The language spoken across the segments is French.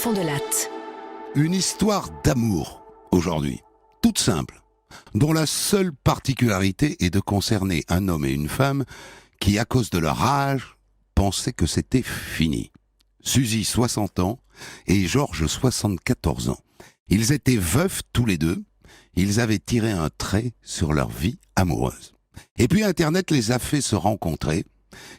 Fond de Latte. Une histoire d'amour, aujourd'hui, toute simple, dont la seule particularité est de concerner un homme et une femme qui, à cause de leur âge, pensaient que c'était fini. Suzy, 60 ans, et Georges, 74 ans. Ils étaient veufs tous les deux, ils avaient tiré un trait sur leur vie amoureuse. Et puis Internet les a fait se rencontrer,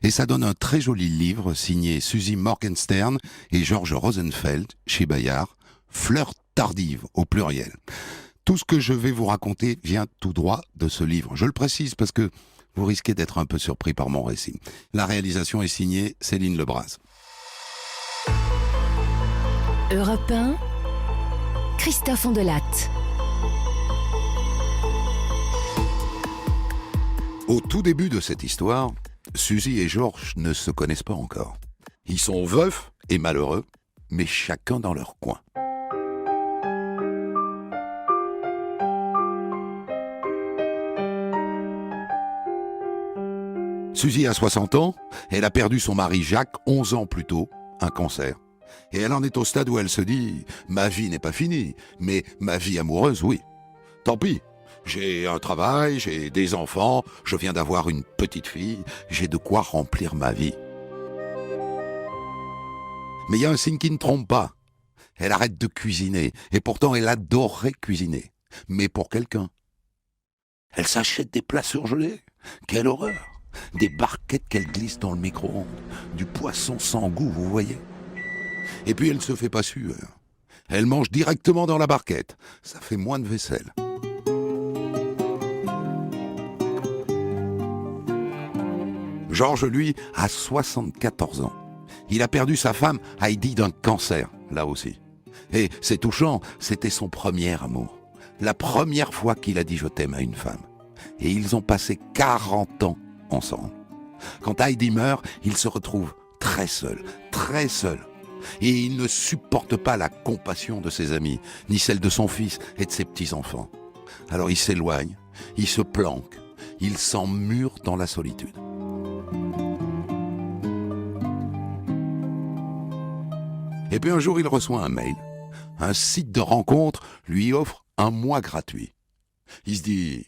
et ça donne un très joli livre signé Suzy Morgenstern et Georges Rosenfeld chez Bayard, Fleurs tardives au pluriel. Tout ce que je vais vous raconter vient tout droit de ce livre. Je le précise parce que vous risquez d'être un peu surpris par mon récit. La réalisation est signée Céline Lebras. Europe 1, Christophe Fond de Latte. Au tout début de cette histoire, Suzy et Georges ne se connaissent pas encore. Ils sont veufs et malheureux, mais chacun dans leur coin. Suzy a 60 ans, elle a perdu son mari Jacques 11 ans plus tôt, un cancer. Et elle en est au stade où elle se dit « Ma vie n'est pas finie, mais ma vie amoureuse, oui. Tant pis, j'ai un travail, j'ai des enfants, je viens d'avoir une petite fille, j'ai de quoi remplir ma vie. » Mais il y a un signe qui ne trompe pas. Elle arrête de cuisiner, et pourtant elle adorait cuisiner. Mais pour quelqu'un. Elle s'achète des plats surgelés. Quelle horreur! Des barquettes qu'elle glisse dans le micro-ondes. Du poisson sans goût, vous voyez. Et puis elle ne se fait pas sueur. Elle mange directement dans la barquette. Ça fait moins de vaisselle. Georges, lui, a 74 ans. Il a perdu sa femme, Heidi, d'un cancer, là aussi. Et c'est touchant, c'était son premier amour. La première fois qu'il a dit « je t'aime » à une femme. Et ils ont passé 40 ans ensemble. Quand Heidi meurt, il se retrouve très seul. Et il ne supporte pas la compassion de ses amis, ni celle de son fils et de ses petits-enfants. Alors il s'éloigne, il se planque, il s'emmure dans la solitude. Et puis un jour, il reçoit un mail. Un site de rencontre lui offre un mois gratuit. Il se dit,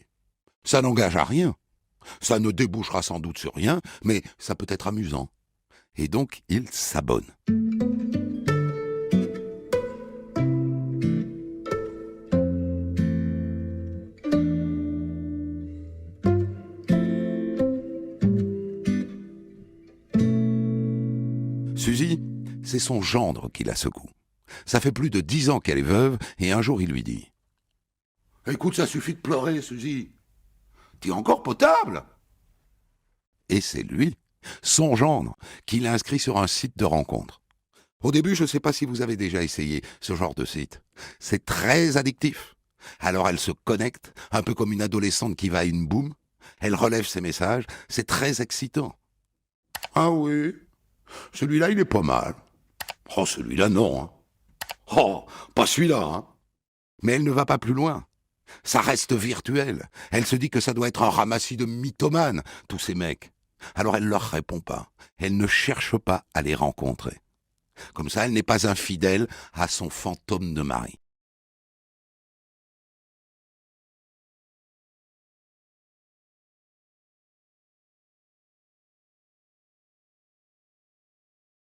ça n'engage à rien. Ça ne débouchera sans doute sur rien, mais ça peut être amusant. Et donc, il s'abonne. Suzy, c'est son gendre qui la secoue. Ça fait plus de 10 ans qu'elle est veuve, et un jour il lui dit « Écoute, ça suffit de pleurer, Suzy. T'es encore potable !» Et c'est lui, son gendre, qui l'a inscrit sur un site de rencontre. Au début, je ne sais pas si vous avez déjà essayé ce genre de site. C'est très addictif. Alors elle se connecte, un peu comme une adolescente qui va à une boum. Elle relève ses messages, c'est très excitant. « Ah oui, celui-là il est pas mal. Oh, celui-là non. Hein. Oh, pas celui-là. Hein. » Mais elle ne va pas plus loin. Ça reste virtuel. Elle se dit que ça doit être un ramassis de mythomanes, tous ces mecs. Alors elle leur répond pas. Elle ne cherche pas à les rencontrer. Comme ça, elle n'est pas infidèle à son fantôme de mari.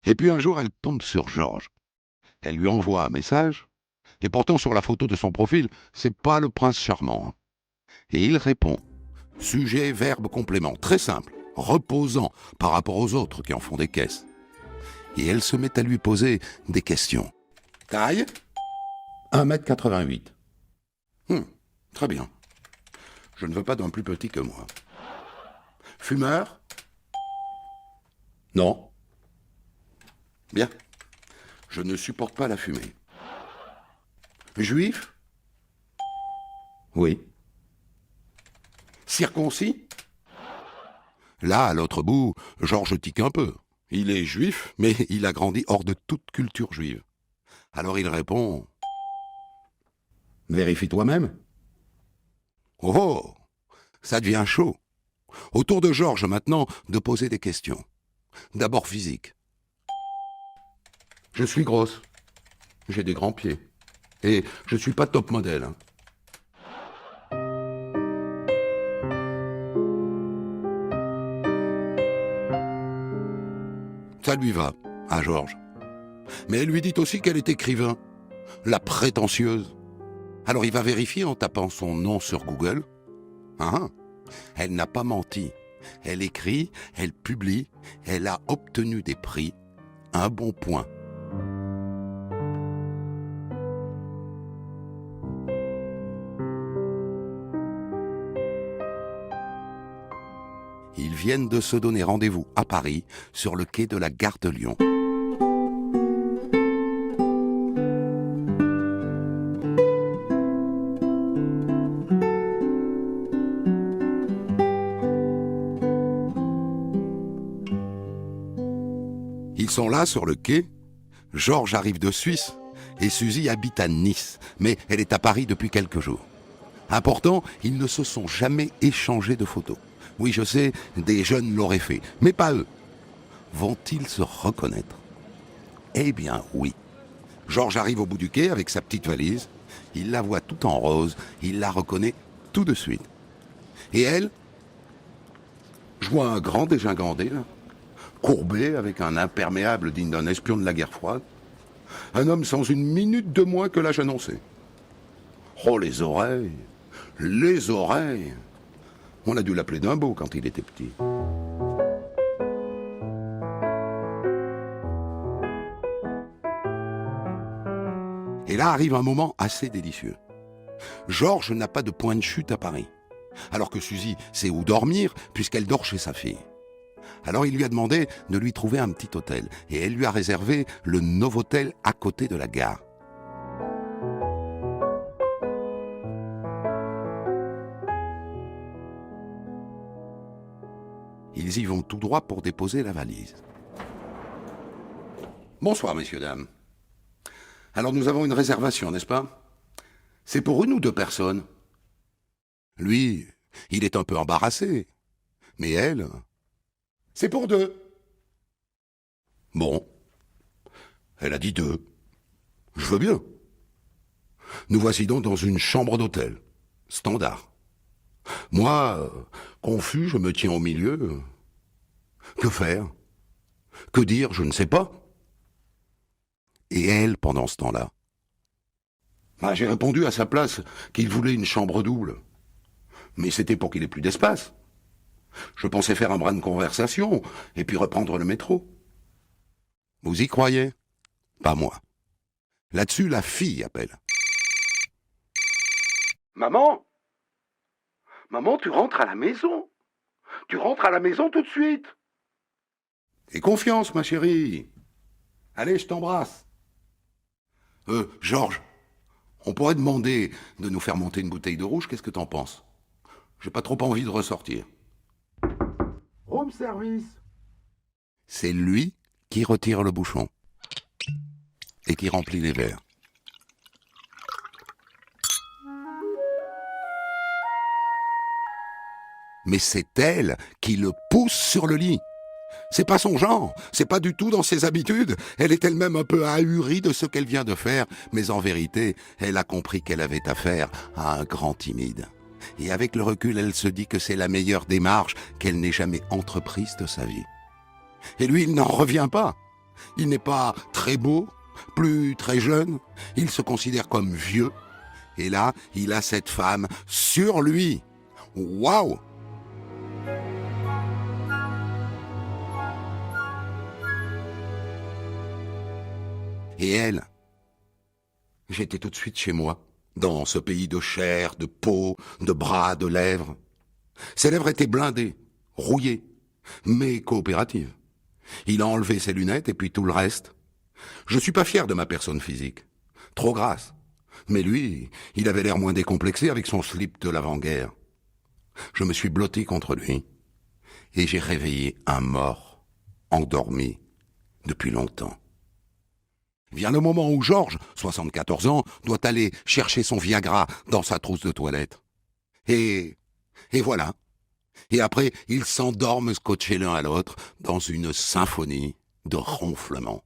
Et puis un jour, elle tombe sur Georges. Elle lui envoie un message. Et pourtant, sur la photo de son profil, c'est pas le prince charmant. Et il répond. Sujet, verbe, complément. Très simple. Reposant par rapport aux autres qui en font des caisses. Et elle se met à lui poser des questions. Taille 1,88 m. Très bien. Je ne veux pas d'un plus petit que moi. Fumeur? Non. Bien. Je ne supporte pas la fumée. Juif? Oui. Circoncis? Là, à l'autre bout, Georges tique un peu. Il est juif, mais il a grandi hors de toute culture juive. Alors il répond « Vérifie toi-même. » Oh, ça devient chaud. Autour de Georges maintenant de poser des questions. D'abord physique. Je suis grosse. J'ai des grands pieds. Et je suis pas top modèle. Hein. Ça lui va, à Georges. Mais elle lui dit aussi qu'elle est écrivain. La prétentieuse. Alors il va vérifier en tapant son nom sur Google. Hein? Elle n'a pas menti. Elle écrit, elle publie, elle a obtenu des prix. Un bon point. Ils viennent de se donner rendez-vous à Paris, sur le quai de la gare de Lyon. Ils sont là, sur le quai. Georges arrive de Suisse et Suzy habite à Nice, mais elle est à Paris depuis quelques jours. Important, ils ne se sont jamais échangés de photos. Oui, je sais, des jeunes l'auraient fait, mais pas eux. Vont-ils se reconnaître? Eh bien oui. Georges arrive au bout du quai avec sa petite valise. Il la voit tout en rose, il la reconnaît tout de suite. Et elle? Je vois un grand dégingandé, là, courbé avec un imperméable digne d'un espion de la guerre froide. Un homme sans une minute de moins que l'âge annoncé. Oh, les oreilles! Les oreilles! On a dû l'appeler Dumbo quand il était petit. Et là arrive un moment assez délicieux. Georges n'a pas de point de chute à Paris, alors que Suzy sait où dormir puisqu'elle dort chez sa fille. Alors il lui a demandé de lui trouver un petit hôtel, et elle lui a réservé le Novotel à côté de la gare. Ils y vont tout droit pour déposer la valise. Bonsoir, messieurs, dames. Alors nous avons une réservation, n'est-ce pas? C'est pour une ou deux personnes? Lui, il est un peu embarrassé. Mais elle, c'est pour deux. Bon. Elle a dit deux. Je veux bien. Nous voici donc dans une chambre d'hôtel. Standard. Moi, confus, je me tiens au milieu. Que faire? Que dire? Je ne sais pas. Et elle, pendant ce temps-là? J'ai répondu à sa place qu'il voulait une chambre double. Mais c'était pour qu'il ait plus d'espace. Je pensais faire un brin de conversation et puis reprendre le métro. Vous y croyez? Pas moi. Là-dessus, la fille appelle. Maman? Maman, tu rentres à la maison. Tu rentres à la maison tout de suite. Aie confiance, ma chérie. Allez, je t'embrasse. Georges, on pourrait demander de nous faire monter une bouteille de rouge, qu'est-ce que t'en penses? J'ai pas trop envie de ressortir. Room service. C'est lui qui retire le bouchon et qui remplit les verres. Mais c'est elle qui le pousse sur le lit. C'est pas son genre, c'est pas du tout dans ses habitudes. Elle est elle-même un peu ahurie de ce qu'elle vient de faire, mais en vérité, elle a compris qu'elle avait affaire à un grand timide. Et avec le recul, elle se dit que c'est la meilleure démarche qu'elle n'ait jamais entreprise de sa vie. Et lui, il n'en revient pas. Il n'est pas très beau, plus très jeune, il se considère comme vieux. Et là, il a cette femme sur lui. Waouh! Et elle, j'étais tout de suite chez moi, dans ce pays de chair, de peau, de bras, de lèvres. Ses lèvres étaient blindées, rouillées, mais coopératives. Il a enlevé ses lunettes et puis tout le reste. Je suis pas fier de ma personne physique, trop grasse. Mais lui, il avait l'air moins décomplexé avec son slip de l'avant-guerre. Je me suis blotti contre lui et j'ai réveillé un mort, endormi depuis longtemps. Vient le moment où Georges, 74 ans, doit aller chercher son Viagra dans sa trousse de toilette. Et voilà. Et après, ils s'endorment scotchés l'un à l'autre dans une symphonie de ronflements.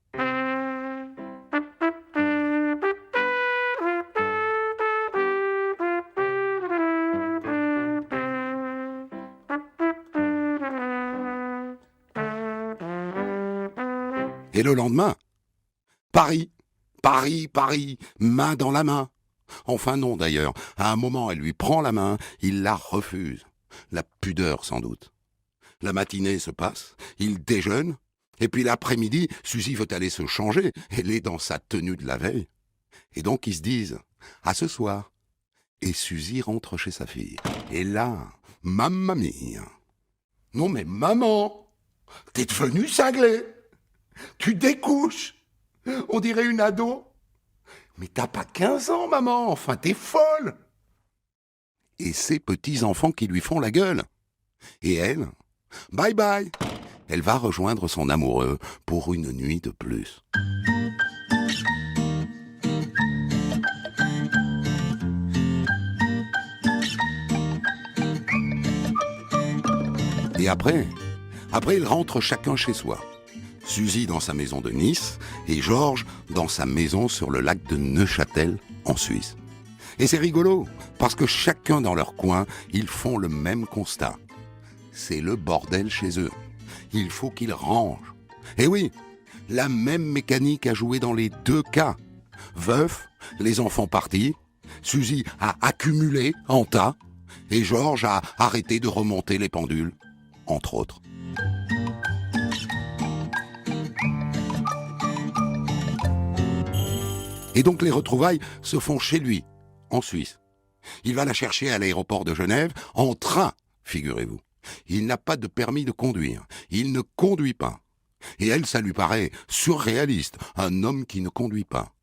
Et le lendemain, Paris, Paris, Paris, main dans la main. Enfin non d'ailleurs, à un moment elle lui prend la main, il la refuse. La pudeur sans doute. La matinée se passe, il déjeune, et puis l'après-midi, Suzy veut aller se changer, elle est dans sa tenue de la veille. Et donc ils se disent « à ce soir ». Et Suzy rentre chez sa fille. Et là, mamma mia. Non mais maman, t'es devenue cinglée. Tu découches. On dirait une ado. Mais t'as pas 15 ans, maman, enfin t'es folle. Et ses petits-enfants qui lui font la gueule. Et elle, bye bye. Elle va rejoindre son amoureux pour une nuit de plus. Et après, ils rentrent chacun chez soi. Suzy dans sa maison de Nice et Georges dans sa maison sur le lac de Neuchâtel, en Suisse. Et c'est rigolo, parce que chacun dans leur coin, ils font le même constat. C'est le bordel chez eux. Il faut qu'ils rangent. Et oui, la même mécanique a joué dans les deux cas. Veuf, les enfants partis, Suzy a accumulé en tas, et Georges a arrêté de remonter les pendules, entre autres. Et donc les retrouvailles se font chez lui, en Suisse. Il va la chercher à l'aéroport de Genève, en train, figurez-vous. Il n'a pas de permis de conduire, il ne conduit pas. Et elle, ça lui paraît surréaliste, un homme qui ne conduit pas.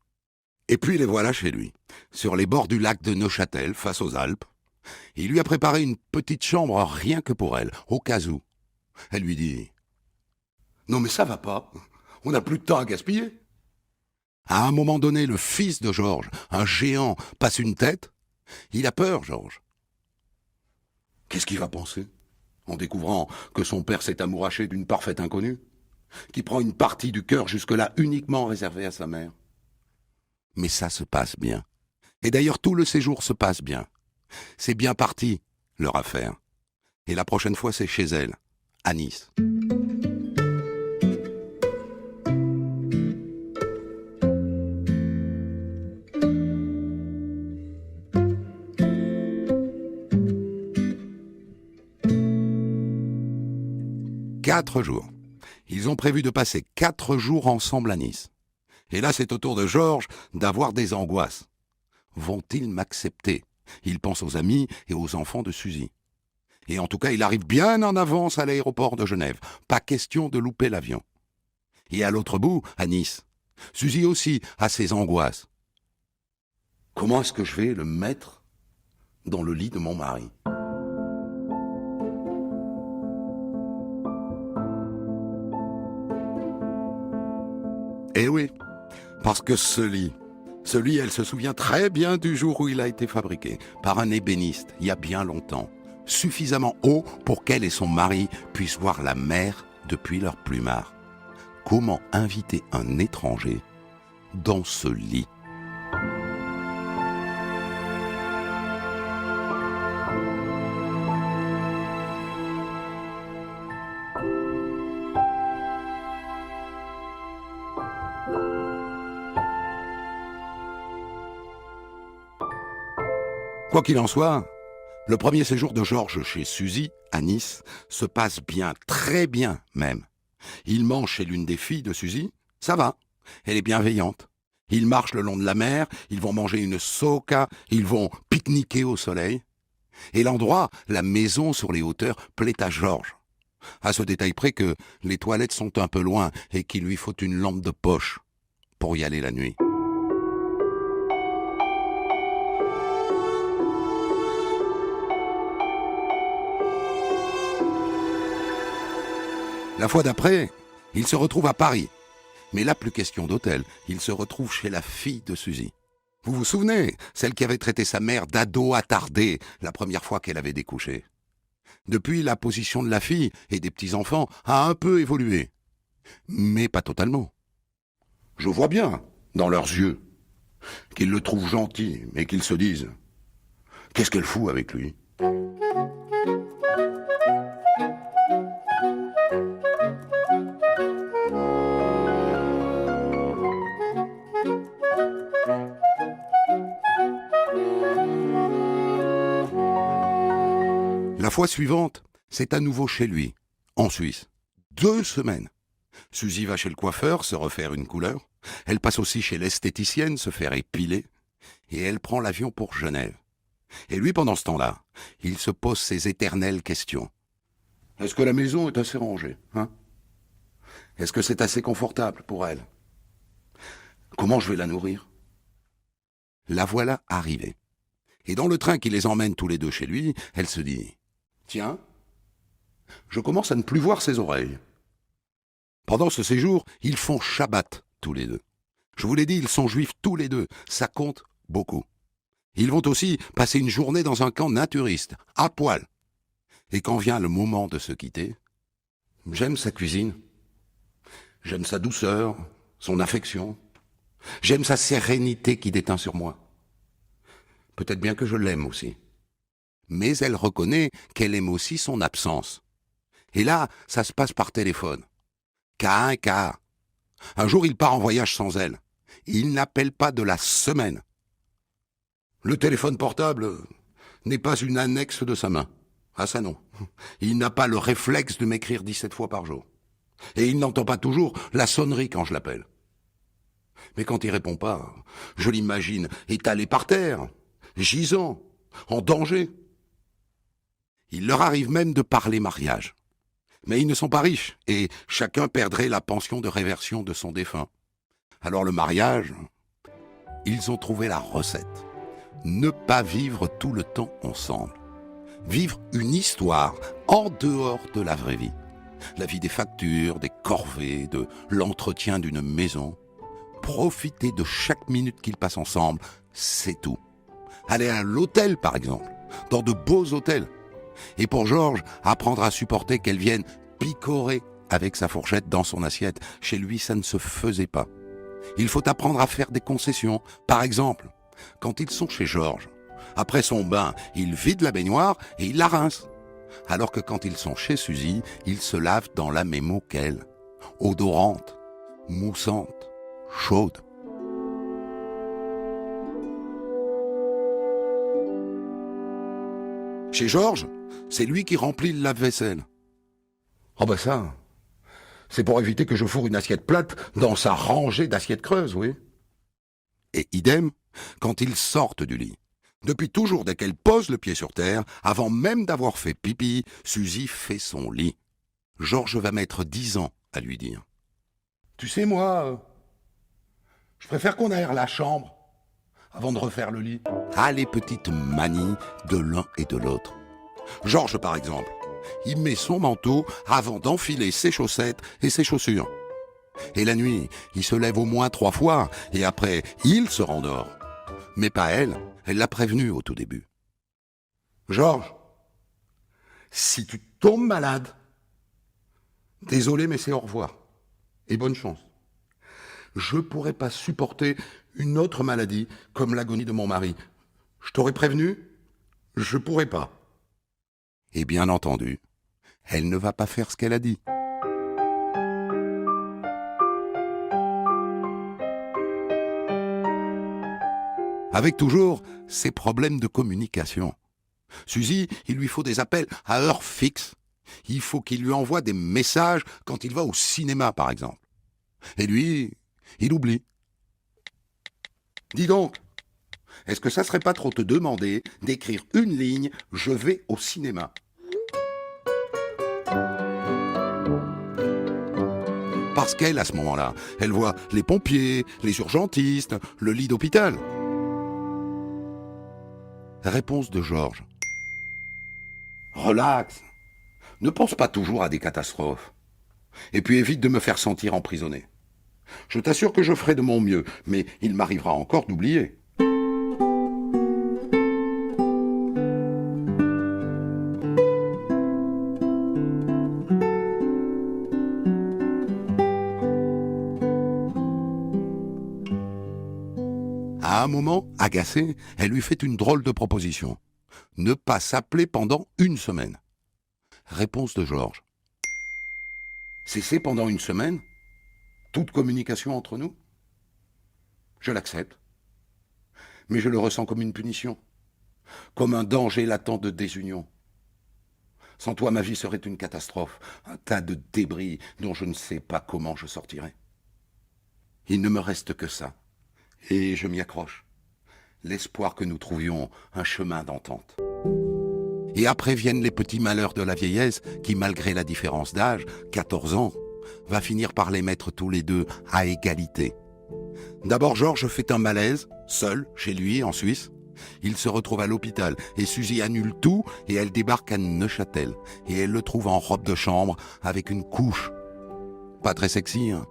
Et puis les voilà chez lui, sur les bords du lac de Neuchâtel, face aux Alpes. Il lui a préparé une petite chambre rien que pour elle, au cas où. Elle lui dit « Non mais ça va pas, on n'a plus de temps à gaspiller ». À un moment donné, le fils de Georges, un géant, passe une tête. Il a peur, Georges. Qu'est-ce qu'il va penser en découvrant que son père s'est amouraché d'une parfaite inconnue, qui prend une partie du cœur jusque-là uniquement réservée à sa mère? Mais ça se passe bien. Et d'ailleurs, tout le séjour se passe bien. C'est bien parti, leur affaire. Et la prochaine fois, c'est chez elle, à Nice. Quatre jours. Ils ont prévu de passer 4 jours ensemble à Nice. Et là, c'est au tour de Georges d'avoir des angoisses. Vont-ils m'accepter? Il pense aux amis et aux enfants de Suzy. Et en tout cas, il arrive bien en avance à l'aéroport de Genève. Pas question de louper l'avion. Et à l'autre bout, à Nice, Suzy aussi a ses angoisses. Comment est-ce que je vais le mettre dans le lit de mon mari? Eh oui, parce que ce lit, elle se souvient très bien du jour où il a été fabriqué, par un ébéniste, il y a bien longtemps, suffisamment haut pour qu'elle et son mari puissent voir la mer depuis leur plumard. Comment inviter un étranger dans ce lit ? Quoi qu'il en soit, le premier séjour de Georges chez Suzy, à Nice, se passe bien, très bien même. Il mange chez l'une des filles de Suzy, ça va, elle est bienveillante. Ils marchent le long de la mer, ils vont manger une soca, ils vont pique-niquer au soleil. Et l'endroit, la maison sur les hauteurs, plaît à Georges. À ce détail près que les toilettes sont un peu loin et qu'il lui faut une lampe de poche pour y aller la nuit. La fois d'après, il se retrouve à Paris. Mais là, plus question d'hôtel, il se retrouve chez la fille de Suzy. Vous vous souvenez, celle qui avait traité sa mère d'ado attardé la première fois qu'elle avait découché. Depuis, la position de la fille et des petits-enfants a un peu évolué. Mais pas totalement. Je vois bien, dans leurs yeux, qu'ils le trouvent gentil, mais qu'ils se disent « Qu'est-ce qu'elle fout avec lui ?» fois suivante, c'est à nouveau chez lui, en Suisse. 2 semaines. Suzy va chez le coiffeur se refaire une couleur. Elle passe aussi chez l'esthéticienne se faire épiler. Et elle prend l'avion pour Genève. Et lui, pendant ce temps-là, il se pose ses éternelles questions. Est-ce que la maison est assez rangée, hein? Est-ce que c'est assez confortable pour elle? Comment je vais la nourrir? La voilà arrivée. Et dans le train qui les emmène tous les deux chez lui, elle se dit « Tiens, je commence à ne plus voir ses oreilles. » Pendant ce séjour, ils font Shabbat tous les deux. Je vous l'ai dit, ils sont juifs tous les deux. Ça compte beaucoup. Ils vont aussi passer une journée dans un camp naturiste, à poil. Et quand vient le moment de se quitter, j'aime sa cuisine. J'aime sa douceur, son affection. J'aime sa sérénité qui déteint sur moi. Peut-être bien que je l'aime aussi. Mais elle reconnaît qu'elle aime aussi son absence. Et là, ça se passe par téléphone. Cas un, cas. Un jour, il part en voyage sans elle. Il n'appelle pas de la semaine. Le téléphone portable n'est pas une annexe de sa main. Ah ça non. Il n'a pas le réflexe de m'écrire 17 fois par jour. Et il n'entend pas toujours la sonnerie quand je l'appelle. Mais quand il répond pas, je l'imagine étalé par terre, gisant, en danger. Il leur arrive même de parler mariage. Mais ils ne sont pas riches, et chacun perdrait la pension de réversion de son défunt. Alors le mariage, ils ont trouvé la recette. Ne pas vivre tout le temps ensemble. Vivre une histoire en dehors de la vraie vie. La vie des factures, des corvées, de l'entretien d'une maison. Profiter de chaque minute qu'ils passent ensemble, c'est tout. Aller à l'hôtel, par exemple, dans de beaux hôtels. Et pour Georges, apprendre à supporter qu'elle vienne picorer avec sa fourchette dans son assiette. Chez lui, ça ne se faisait pas. Il faut apprendre à faire des concessions. Par exemple, quand ils sont chez Georges, après son bain, il vide la baignoire et il la rince. Alors que quand ils sont chez Suzy, ils se lavent dans la même eau qu'elle. Odorante, moussante, chaude. Chez Georges, c'est lui qui remplit le lave-vaisselle. Oh ben ça, c'est pour éviter que je fourre une assiette plate dans sa rangée d'assiettes creuses, oui. Et idem, quand ils sortent du lit. Depuis toujours, dès qu'elle pose le pied sur terre, avant même d'avoir fait pipi, Suzy fait son lit. Georges va mettre 10 ans à lui dire. Tu sais, moi, je préfère qu'on aère la chambre avant de refaire le lit. Ah, les petites manies de l'un et de l'autre. Georges, par exemple, il met son manteau avant d'enfiler ses chaussettes et ses chaussures. Et la nuit, il se lève au moins 3 fois, et après, il se rendort. Mais pas elle, elle l'a prévenu au tout début. Georges, si tu tombes malade, désolé mais c'est au revoir, et bonne chance. Je pourrais pas supporter une autre maladie comme l'agonie de mon mari. Je t'aurais prévenu, je pourrais pas. Et bien entendu, elle ne va pas faire ce qu'elle a dit. Avec toujours ces problèmes de communication. Suzy, il lui faut des appels à heure fixe. Il faut qu'il lui envoie des messages quand il va au cinéma, par exemple. Et lui, il oublie. Dis donc, est-ce que ça serait pas trop te demander d'écrire une ligne « Je vais au cinéma » ? Parce qu'elle, à ce moment-là, elle voit les pompiers, les urgentistes, le lit d'hôpital. Réponse de Georges. Relax. Ne pense pas toujours à des catastrophes. Et puis évite de me faire sentir emprisonné. Je t'assure que je ferai de mon mieux, mais il m'arrivera encore d'oublier. À un moment, agacée, elle lui fait une drôle de proposition. Ne pas s'appeler pendant 1 semaine. Réponse de Georges. Cesser pendant 1 semaine toute communication entre nous? Je l'accepte. Mais je le ressens comme une punition, comme un danger latent de désunion. Sans toi, ma vie serait une catastrophe, un tas de débris dont je ne sais pas comment je sortirai. Il ne me reste que ça, et je m'y accroche. L'espoir que nous trouvions un chemin d'entente. Et après viennent les petits malheurs de la vieillesse qui, malgré la différence d'âge, 14 ans, va finir par les mettre tous les deux à égalité. D'abord, Georges fait un malaise, seul, chez lui, en Suisse. Il se retrouve à l'hôpital et Suzy annule tout et elle débarque à Neuchâtel. Et elle le trouve en robe de chambre avec une couche. Pas très sexy, hein.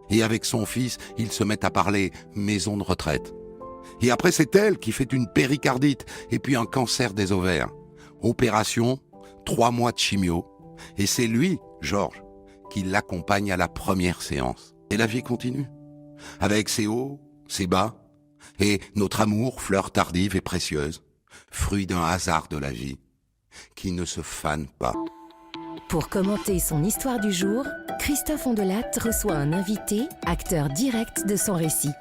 Et avec son fils, ils se mettent à parler maison de retraite. Et après, c'est elle qui fait une péricardite et puis un cancer des ovaires. Opération, 3 mois de chimio. Et c'est lui, Georges, qui l'accompagne à la première séance. Et la vie continue. Avec ses hauts, ses bas. Et notre amour, fleur tardive et précieuse. Fruit d'un hasard de la vie. Qui ne se fane pas. Pour commenter son histoire du jour, Christophe Ondelat reçoit un invité, acteur direct de son récit.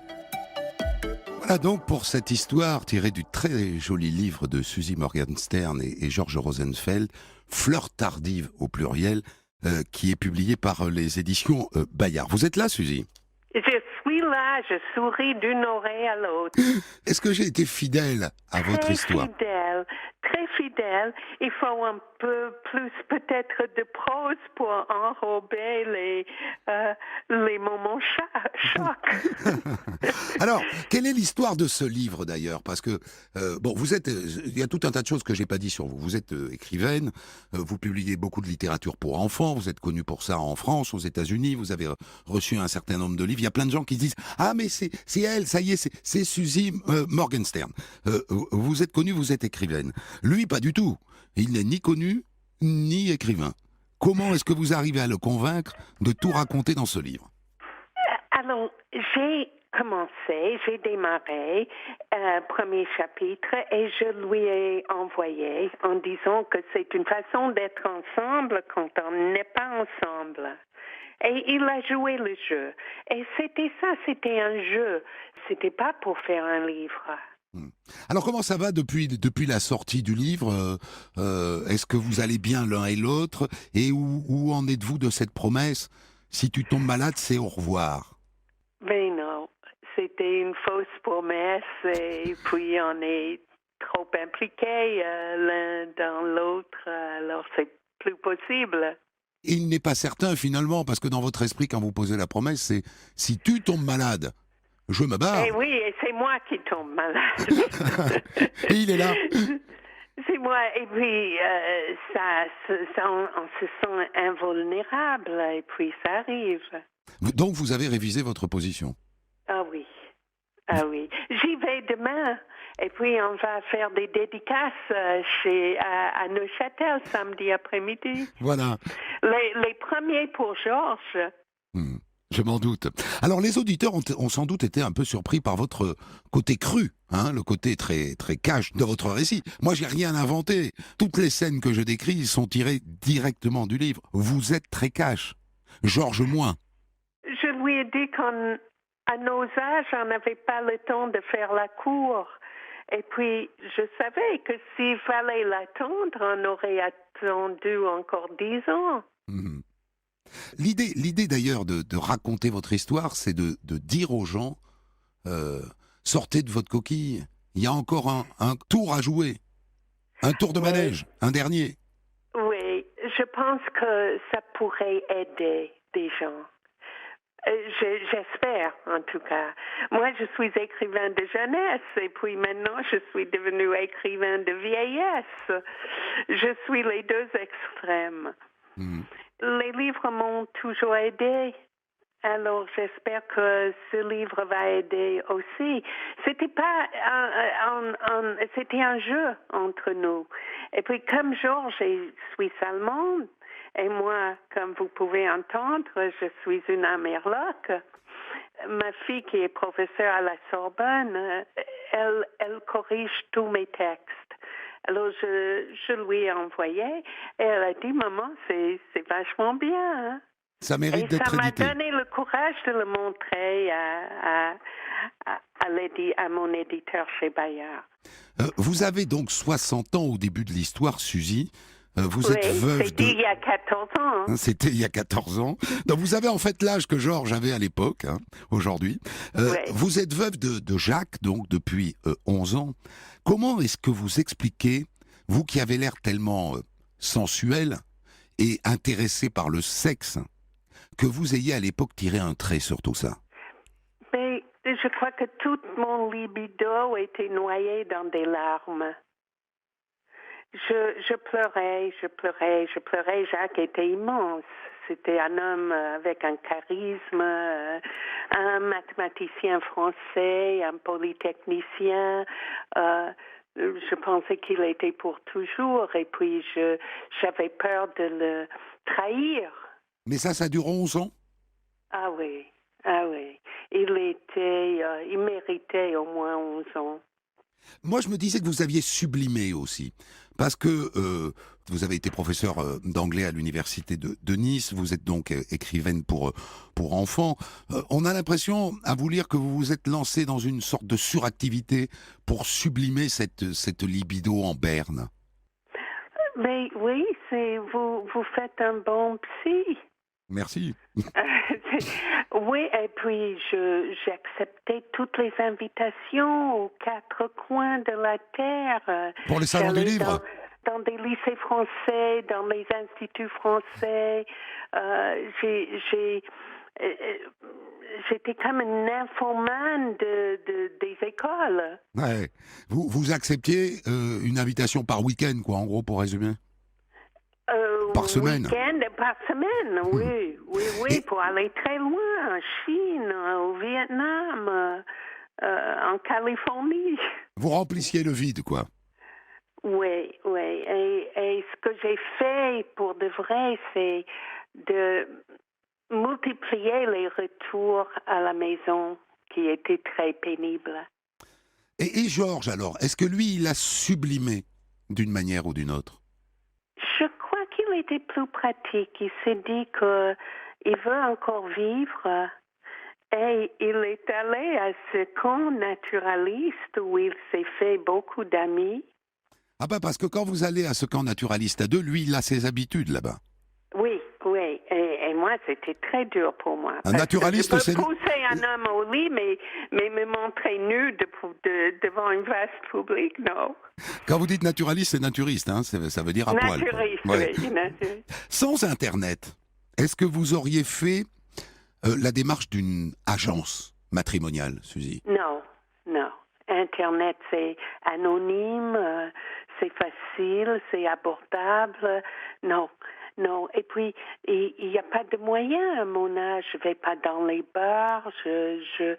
Voilà donc pour cette histoire tirée du très joli livre de Suzy Morgenstern et Georges Rosenfeld, Fleur tardive au pluriel, qui est publié par les éditions Bayard. Vous êtes là, Suzy? Je suis là, je souris d'une oreille à l'autre. Est-ce que j'ai été fidèle à votre histoire? Très fidèle. Il faut un peu plus peut-être de prose pour enrober les moments chocs. Alors, quelle est l'histoire de ce livre d'ailleurs? Parce que, bon, il y a tout un tas de choses que j'ai pas dit sur vous. Vous êtes écrivaine, vous publiez beaucoup de littérature pour enfants, vous êtes connue pour ça en France, aux États-Unis, vous avez reçu un certain nombre de livres. Il y a plein de gens qui disent « Ah, mais c'est elle, ça y est, c'est Suzy Morgenstern. Vous êtes connue, vous êtes écrivaine. » Lui, pas du tout. Il n'est ni connu, ni écrivain. Comment est-ce que vous arrivez à le convaincre de tout raconter dans ce livre? Alors, j'ai démarré premier chapitre et je lui ai envoyé en disant que c'est une façon d'être ensemble quand on n'est pas ensemble. Et il a joué le jeu. Et c'était ça, c'était un jeu. C'était pas pour faire un livre. Alors comment ça va depuis la sortie du livre? Est-ce que vous allez bien l'un et l'autre? Et où en êtes-vous de cette promesse? Si tu tombes malade, c'est au revoir. Mais non, c'était une fausse promesse et puis on est trop impliqués l'un dans l'autre, alors c'est plus possible. Il n'est pas certain finalement, parce que dans votre esprit, quand vous posez la promesse, c'est si tu tombes malade, je me barre. Et oui, et c'est moi qui tombe malade. Et il est là. C'est moi, et puis on se sent invulnérable, et puis ça arrive. Donc vous avez révisé votre position? Ah oui, j'y vais demain. Et puis, on va faire des dédicaces à Neuchâtel samedi après-midi. Voilà. Les premiers pour Georges. Je m'en doute. Alors, les auditeurs ont sans doute été un peu surpris par votre côté cru, hein, le côté très, très cash de votre récit. Moi, j'ai rien inventé. Toutes les scènes que je décris sont tirées directement du livre. Vous êtes très cash. Georges moins. Je lui ai dit qu'à nos âges, on n'avait pas le temps de faire la cour. Et puis, je savais que s'il fallait l'attendre, on aurait attendu encore 10 ans. Mmh. L'idée d'ailleurs de raconter votre histoire, c'est de dire aux gens, sortez de votre coquille, il y a encore un tour à jouer, un tour de manège, un dernier. Oui, je pense que ça pourrait aider des gens. J'espère, en tout cas. Moi, je suis écrivain de jeunesse et puis maintenant, je suis devenu écrivain de vieillesse. Je suis les deux extrêmes. Les livres m'ont toujours aidé. Alors, j'espère que ce livre va aider aussi. C'était un jeu entre nous. Et puis, comme Georges est suisse-allemande, et moi, comme vous pouvez entendre, je suis une Amerloc. Ma fille, qui est professeure à la Sorbonne, elle corrige tous mes textes. Alors, je lui ai envoyé et elle a dit, maman, c'est vachement bien. Hein? Ça mérite d'être édité. Ça m'a donné le courage de le montrer à mon éditeur chez Bayard. Vous avez donc 60 ans au début de l'histoire, Suzy. Vous êtes veuve c'était il y a 14 ans. Hein. C'était il y a 14 ans. Donc vous avez en fait l'âge que Georges avait à l'époque, hein, aujourd'hui. Vous êtes veuve de Jacques, donc depuis 11 ans. Comment est-ce que vous expliquez, vous qui avez l'air tellement sensuel et intéressé par le sexe, que vous ayez à l'époque tiré un trait sur tout ça? Mais je crois que tout mon libido était noyé dans des larmes. Je pleurais. Jacques était immense. C'était un homme avec un charisme, un mathématicien français, un polytechnicien. Je pensais qu'il était pour toujours et puis j'avais peur de le trahir. Mais ça dure 11 ans? Ah oui. Il méritait au moins 11 ans. Moi, je me disais que vous aviez sublimé aussi, parce que vous avez été professeur d'anglais à l'université de Nice, vous êtes donc écrivaine pour enfants. On a l'impression, à vous lire, que vous vous êtes lancé dans une sorte de suractivité pour sublimer cette libido en berne. Mais oui, vous faites un bon psy. Merci. Oui, et puis j'acceptais toutes les invitations aux quatre coins de la terre. Pour les salons du livre? Dans des lycées français, dans les instituts français. J'étais comme une nymphomane des écoles. Ouais. Vous acceptiez une invitation par week-end, quoi, en gros, pour résumer? Par semaine? Par semaine, oui, pour aller très loin, en Chine, au Vietnam, en Californie. Vous remplissiez le vide, quoi. Oui. Et ce que j'ai fait pour de vrai, c'est de multiplier les retours à la maison, qui étaient très pénibles. Et Georges, alors, est-ce que lui, il a sublimé d'une manière ou d'une autre? Je crois qu'il était plus pratique. Il s'est dit qu'il veut encore vivre. Et il est allé à ce camp naturaliste où il s'est fait beaucoup d'amis. Ah bah parce que quand vous allez à ce camp naturaliste à deux, lui, il a ses habitudes là-bas. Oui. Et moi, c'était très dur pour moi. Un naturaliste, c'est... Je peux pousser un homme au lit, mais me montrer nu devant un vaste public, non. Quand vous dites naturaliste, c'est naturiste, hein, ça veut dire à poil. Naturiste, Ouais. oui, naturiste. Sans Internet, est-ce que vous auriez fait la démarche d'une agence matrimoniale, Suzy? Non. Internet, c'est anonyme, c'est facile, c'est abordable. Non. Et puis, il n'y a pas de moyens à mon âge. Je ne vais pas dans les bars. Je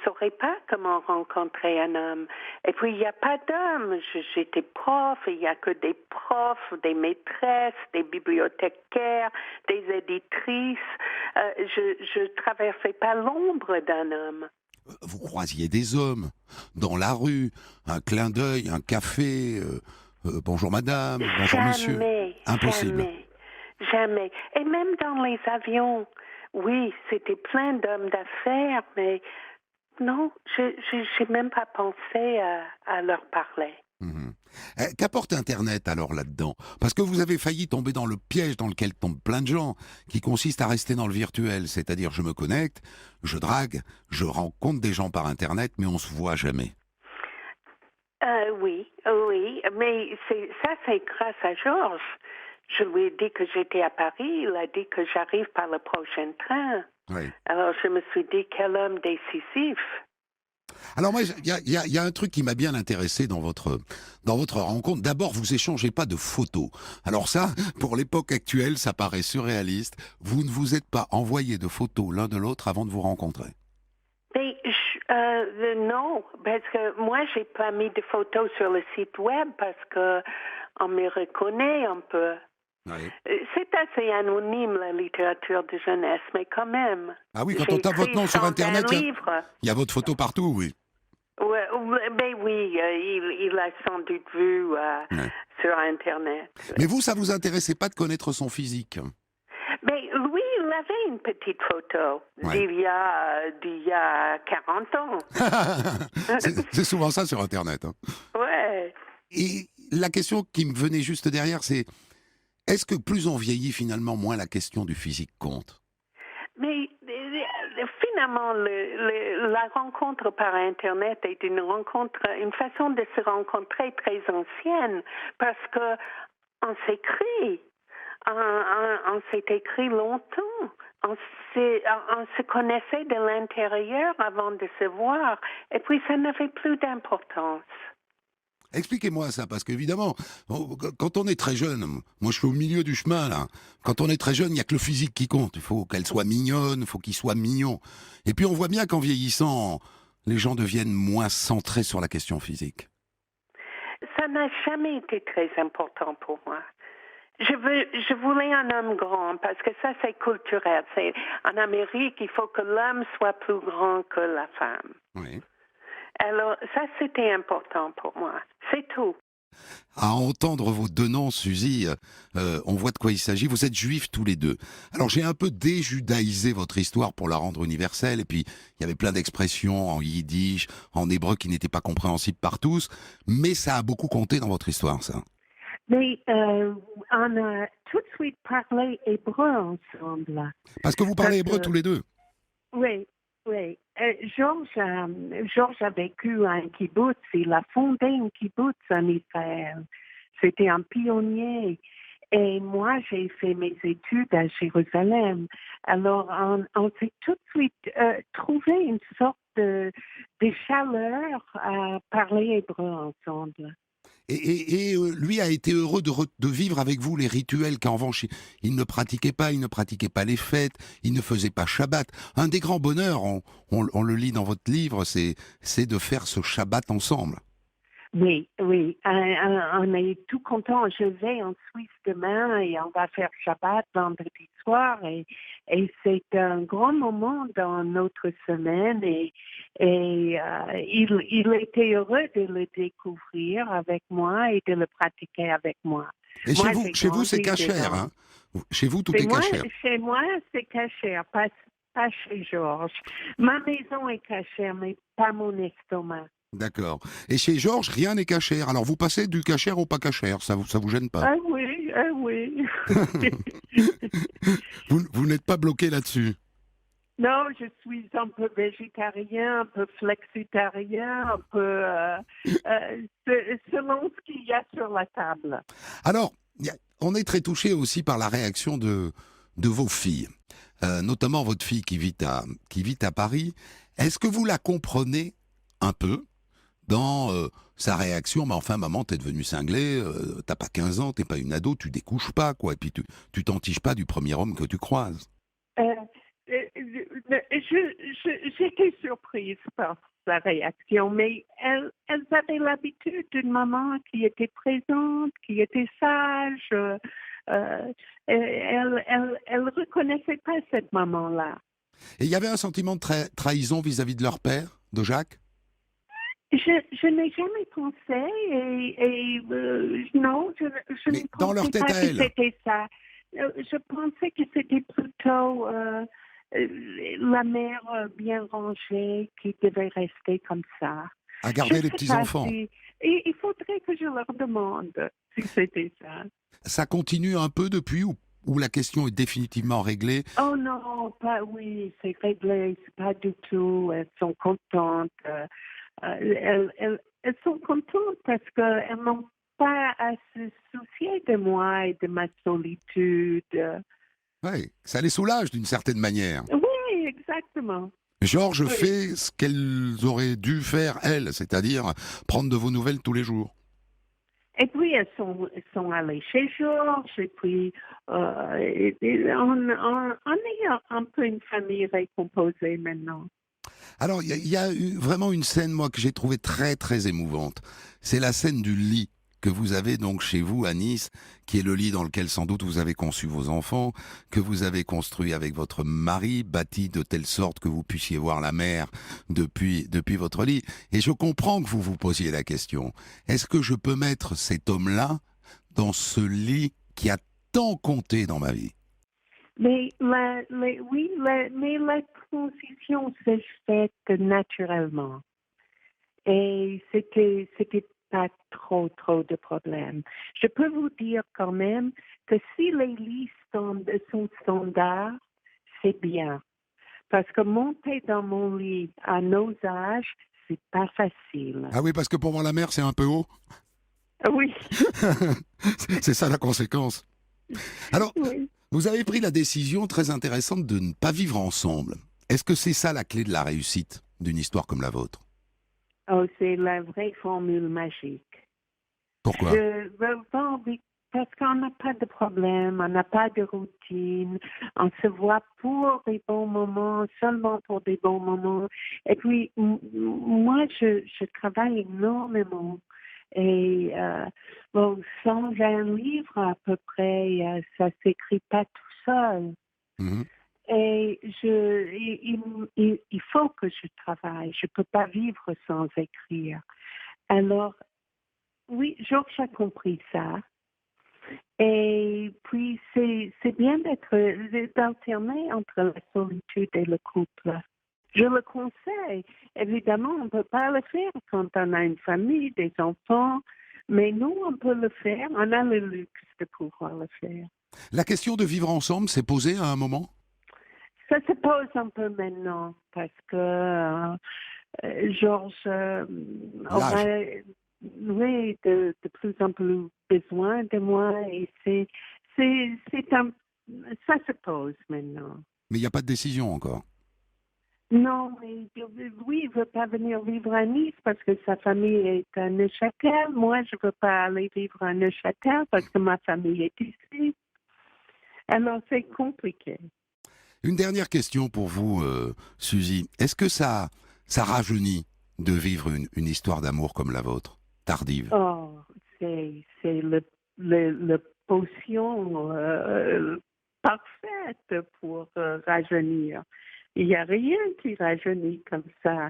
saurais pas comment rencontrer un homme. Et puis, il n'y a pas d'hommes. J'étais prof, il n'y a que des profs, des maîtresses, des bibliothécaires, des éditrices. Je ne traversais pas l'ombre d'un homme. Vous croisiez des hommes dans la rue, un clin d'œil, un café, bonjour madame, bonjour monsieur. Impossible. Jamais. Et même dans les avions, oui, c'était plein d'hommes d'affaires, mais non, j'ai même pas pensé à leur parler. Mmh. Qu'apporte Internet alors là-dedans? Parce que vous avez failli tomber dans le piège dans lequel tombent plein de gens, qui consiste à rester dans le virtuel, c'est-à-dire je me connecte, je drague, je rencontre des gens par Internet, mais on se voit jamais. Oui, mais c'est grâce à Georges. Je lui ai dit que j'étais à Paris, il a dit que j'arrive par le prochain train. Oui. Alors je me suis dit, quel homme décisif. Alors moi, il y a un truc qui m'a bien intéressé dans votre rencontre. D'abord, vous échangez pas de photos. Alors ça, pour l'époque actuelle, ça paraît surréaliste. Vous ne vous êtes pas envoyé de photos l'un de l'autre avant de vous rencontrer. Mais non, parce que moi, j'ai pas mis de photos sur le site web parce que on me reconnaît un peu. Oui. C'est assez anonyme, la littérature de jeunesse, mais quand même. Ah oui, quand on tape votre nom sur Internet, il y a votre photo partout, oui. Ben oui, il a sans doute vu sur Internet. Mais vous, ça vous intéressait pas de connaître son physique? Ben lui, il avait une petite photo d'il y a 40 ans. C'est souvent ça sur Internet. Hein. Ouais. Et la question qui me venait juste derrière, c'est Est-ce que plus on vieillit, finalement, moins la question du physique compte? Mais finalement, la rencontre par Internet est une façon de se rencontrer très ancienne parce que on s'écrit, on s'est écrit longtemps, on se connaissait de l'intérieur avant de se voir, et puis ça n'avait plus d'importance. Expliquez-moi ça, parce qu'évidemment, quand on est très jeune, moi je suis au milieu du chemin là, quand on est très jeune, il n'y a que le physique qui compte. Il faut qu'elle soit mignonne, il faut qu'il soit mignon. Et puis on voit bien qu'en vieillissant, les gens deviennent moins centrés sur la question physique. Ça n'a jamais été très important pour moi. Je voulais un homme grand parce que ça c'est culturel. C'est en Amérique, il faut que l'homme soit plus grand que la femme. Oui. Alors ça c'était important pour moi. C'est tout. À entendre vos deux noms, Suzy, on voit de quoi il s'agit. Vous êtes juifs tous les deux. Alors j'ai un peu déjudaïsé votre histoire pour la rendre universelle, et puis il y avait plein d'expressions en yiddish, en hébreu qui n'étaient pas compréhensibles par tous, mais ça a beaucoup compté dans votre histoire, ça. Mais on a tout de suite parlé hébreu ensemble. Parce que vous parlez hébreu tous les deux. Oui, oui. Georges a vécu à un kibbutz. Il a fondé un kibbutz en Israël. C'était un pionnier. Et moi, j'ai fait mes études à Jérusalem. Alors, on s'est tout de suite trouvé une sorte de chaleur à parler hébreu ensemble. Et lui a été heureux de vivre avec vous les rituels qu'en revanche, il ne pratiquait pas. Il ne pratiquait pas les fêtes, il ne faisait pas Shabbat. Un des grands bonheurs, on le lit dans votre livre, c'est de faire ce Shabbat ensemble. Oui, oui. On est tout content. Je vais en Suisse demain et on va faire Shabbat vendredi soir. Et c'est un grand moment dans notre semaine. Et il était heureux de le découvrir avec moi et de le pratiquer avec moi. Et moi, chez vous c'est cachère, hein? Chez vous, tout est cachère. Chez moi, c'est cachère, pas chez Georges. Ma maison est cachère, mais pas mon estomac. D'accord. Et chez Georges, rien n'est cachère. Alors vous passez du cachère au pas cachère, ça vous gêne pas? Ah oui, ah oui. Vous n'êêtes pas bloqué là-dessus? Non, je suis un peu végétarien, un peu flexitarien, un peu selon ce qu'il y a sur la table. Alors, on est très touché aussi par la réaction de vos filles, notamment votre fille qui vit à Paris. Est-ce que vous la comprenez un peu dans sa réaction? Mais enfin, maman, t'es devenue cinglée, t'as pas 15 ans, t'es pas une ado, tu découches pas, quoi. Et puis tu t'entiches pas du premier homme que tu croises. J'étais surprise par sa réaction, mais elles avaient l'habitude d'une maman qui était présente, qui était sage. Elles reconnaissaient pas cette maman-là. Et il y avait un sentiment de trahison vis-à-vis de leur père, de Jacques? Je n'ai jamais pensé et non, je Mais ne dans leur pensais tête pas à que elles. c'était ça. Je pensais que c'était plutôt la mère bien rangée qui devait rester comme ça. À garder Je les sais petits pas enfants. il faudrait que je leur demande si c'était ça. Ça continue un peu depuis ou la question est définitivement réglée? Oh non, pas oui, c'est réglé, c'est pas du tout. Elles sont contentes. Elles sont contentes parce qu'elles n'ont pas à se soucier de moi et de ma solitude. Oui, ça les soulage d'une certaine manière. Oui, exactement. Georges Oui. fait ce qu'elles auraient dû faire, elles, c'est-à-dire prendre de vos nouvelles tous les jours. Et puis, elles sont allées chez Georges, et puis on est un peu une famille récomposée maintenant. Alors, il y a vraiment une scène, moi, que j'ai trouvée très, très émouvante. C'est la scène du lit que vous avez donc chez vous à Nice, qui est le lit dans lequel sans doute vous avez conçu vos enfants, que vous avez construit avec votre mari, bâti de telle sorte que vous puissiez voir la mer depuis votre lit. Et je comprends que vous vous posiez la question. Est-ce que je peux mettre cet homme-là dans ce lit qui a tant compté dans ma vie? Mais la transition s'est faite naturellement. Et c'était pas trop de problèmes. Je peux vous dire quand même que si les listes sont standards, c'est bien. Parce que monter dans mon lit à nos âges, c'est pas facile. Ah oui, parce que pour voir la mer, c'est un peu haut. Oui. C'est ça la conséquence. Alors, Oui. vous avez pris la décision très intéressante de ne pas vivre ensemble. Est-ce que c'est ça la clé de la réussite d'une histoire comme la vôtre? Oh, c'est la vraie formule magique. Pourquoi? Parce qu'on n'a pas de problème, on n'a pas de routine, on se voit pour des bons moments, seulement pour des bons moments. Et puis, moi, je travaille énormément. Et sans un livre à peu près, ça s'écrit pas tout seul. Mhm. Et il faut que je travaille. Je peux pas vivre sans écrire. Alors, oui, Georges a compris ça. Et puis, c'est bien d'alterner entre la solitude et le couple. Je le conseille. Évidemment, on ne peut pas le faire quand on a une famille, des enfants, mais nous, on peut le faire. On a le luxe de pouvoir le faire. La question de vivre ensemble s'est posée à un moment? Ça se pose un peu maintenant parce que Georges aurait, oui, de plus en plus besoin de moi et ça se pose maintenant. Mais il n'y a pas de décision encore. Non, mais oui, il ne veut pas venir vivre à Nice parce que sa famille est à Neuchâtel. Moi, je ne veux pas aller vivre à Neuchâtel parce que ma famille est ici. Alors, c'est compliqué. Une dernière question pour vous, Suzy. Est-ce que ça rajeunit de vivre une histoire d'amour comme la vôtre, tardive? Oh, c'est le potion parfaite pour rajeunir. Il n'y a rien qui rajeunit comme ça.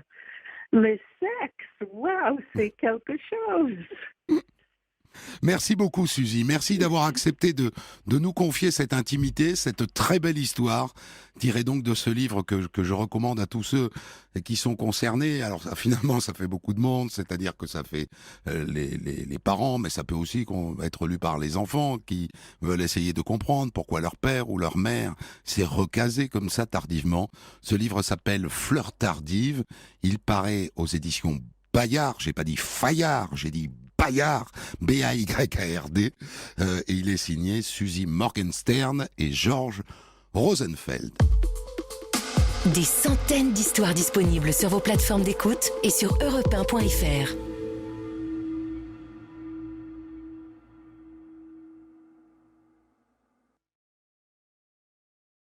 Le sexe, waouh, c'est quelque chose. Merci beaucoup, Suzy. Merci d'avoir accepté de nous confier cette intimité, cette très belle histoire, tirée donc de ce livre que je recommande à tous ceux qui sont concernés. Alors, finalement, ça fait beaucoup de monde, c'est-à-dire que ça fait les parents, mais ça peut aussi être lu par les enfants qui veulent essayer de comprendre pourquoi leur père ou leur mère s'est recasé comme ça tardivement. Ce livre s'appelle Fleurs tardives. Il paraît aux éditions Bayard. J'ai pas dit Fayard, j'ai dit Bayard, B-A-Y-A-R-D, et il est signé Suzy Morgenstern et Georges Rosenfeld. Des centaines d'histoires disponibles sur vos plateformes d'écoute et sur europe1.fr.